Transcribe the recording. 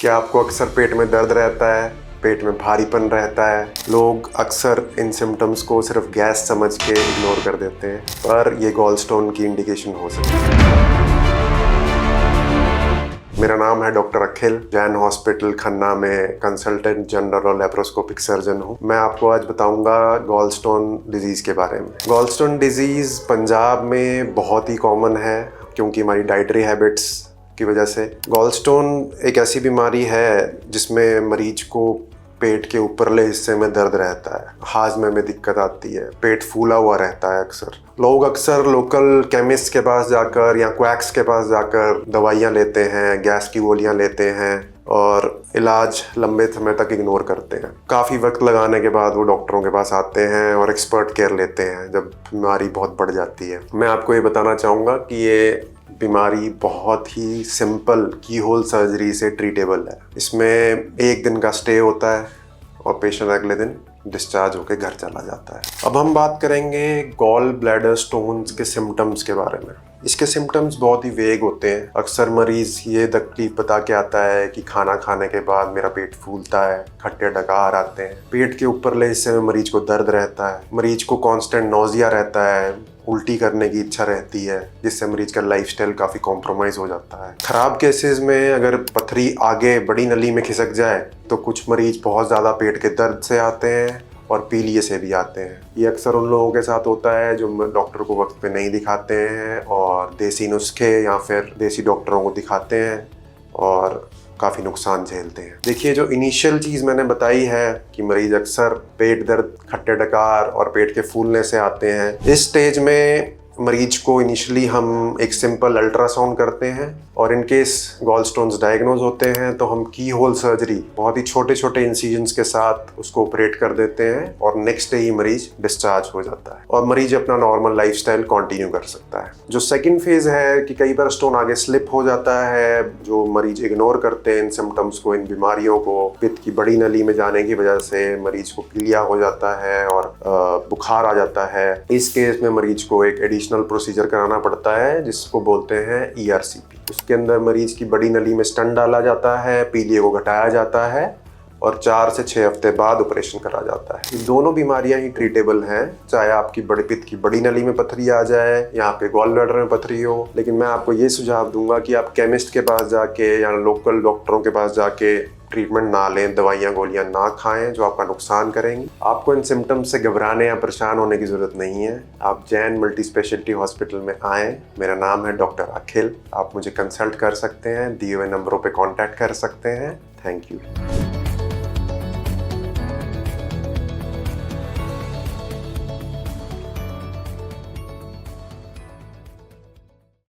क्या आपको अक्सर पेट में दर्द रहता है, पेट में भारीपन रहता है? लोग अक्सर इन सिम्टम्स को सिर्फ गैस समझ के इग्नोर कर देते हैं, पर ये गॉलस्टोन की इंडिकेशन हो सकती है। मेरा नाम है डॉक्टर अखिल, जैन हॉस्पिटल खन्ना में कंसल्टेंट जनरल और लेप्रोस्कोपिक सर्जन हूँ। मैं आपको आज बताऊंगा गॉलस्टोन डिजीज़ के बारे में। गॉलस्टोन डिजीज़ पंजाब में बहुत ही कॉमन है क्योंकि हमारी डाइटरी हैबिट्स की वजह से। गॉलस्टोन एक ऐसी बीमारी है जिसमें मरीज को पेट के ऊपरले हिस्से में दर्द रहता है, हाजमे में दिक्कत आती है, पेट फूला हुआ रहता है। लोग अक्सर लोकल केमिस्ट के पास जाकर या क्वैक्स के पास जाकर दवाइयाँ लेते हैं, गैस की गोलियाँ लेते हैं और इलाज लंबे समय तक इग्नोर करते हैं। काफ़ी वक्त लगाने के बाद वो डॉक्टरों के पास आते हैं और एक्सपर्ट केयर लेते हैं जब बीमारी बहुत बढ़ जाती है। मैं आपको ये बताना चाहूँगा कि ये बीमारी बहुत ही सिंपल की होल सर्जरी से ट्रीटेबल है। इसमें एक दिन का स्टे होता है और पेशेंट अगले दिन डिस्चार्ज होकर घर चला जाता है। अब हम बात करेंगे गॉल ब्लैडर स्टोन्स के सिम्टम्स के बारे में। इसके सिम्टम्स बहुत ही वेग होते हैं। अक्सर मरीज ये तकलीफ बता के आता है कि खाना खाने के बाद मेरा पेट फूलता है, खट्टे डकार आते हैं, पेट के ऊपरले हिस्से में मरीज को दर्द रहता है, मरीज को कांस्टेंट नौजिया रहता है, उल्टी करने की इच्छा रहती है, जिससे मरीज का लाइफस्टाइल काफ़ी कॉम्प्रोमाइज़ हो जाता है। ख़राब केसेस में अगर पथरी आगे बड़ी नली में खिसक जाए तो कुछ मरीज बहुत ज़्यादा पेट के दर्द से आते हैं और पीलिए से भी आते हैं। ये अक्सर उन लोगों के साथ होता है जो डॉक्टर को वक्त पे नहीं दिखाते हैं और देसी नुस्खे या फिर देसी डॉक्टरों को दिखाते हैं और काफ़ी नुकसान झेलते हैं। देखिए, जो इनिशियल चीज़ मैंने बताई है कि मरीज अक्सर पेट दर्द, खट्टे डकार और पेट के फूलने से आते हैं, इस स्टेज में मरीज को इनिशियली हम एक सिंपल अल्ट्रासाउंड करते हैं और इन केस गॉलस्टोन्स डायग्नोज होते हैं तो हम की होल सर्जरी, बहुत ही छोटे छोटे इंसिजन्स के साथ उसको ऑपरेट कर देते हैं और नेक्स्ट डे ही मरीज डिस्चार्ज हो जाता है और मरीज अपना नॉर्मल लाइफस्टाइल कंटिन्यू कर सकता है। जो सेकंड फेज है कि कई बार स्टोन आगे स्लिप हो जाता है, जो मरीज इग्नोर करते हैं इन सिम्टम्स को, इन बीमारियों को, पित्त की बड़ी नली में जाने की वजह से मरीज को पीलिया हो जाता है और बुखार आ जाता है। इस केस में मरीज को एक एडिशनल प्रोसीजर कराना पड़ता है जिसको बोलते हैं ERCP। उसके अंदर मरीज की बड़ी नली में स्टंट डाला जाता है, पीलिए को घटाया जाता है और 4 से 6 हफ्ते बाद ऑपरेशन करा जाता है। ये दोनों बीमारियां ही ट्रीटेबल हैं, चाहे आपकी बड़े पित्त की बड़ी नली में पथरी आ जाए या पे गॉल ब्लैडर में पथरी हो। लेकिन मैं आपको ये सुझाव दूंगा कि आप केमिस्ट के पास जाके या लोकल डॉक्टरों के पास जाके ट्रीटमेंट ना लें, दवाइयाँ गोलियाँ ना खाएं जो आपका नुकसान करेंगी। आपको इन सिम्टम्स से घबराने या परेशान होने की ज़रूरत नहीं है। आप जैन मल्टी स्पेशलिटी हॉस्पिटल में आएँ। मेरा नाम है डॉक्टर अखिल। आप मुझे कंसल्ट कर सकते हैं, दिए हुए नंबरों पे कांटेक्ट कर सकते हैं। Thank you.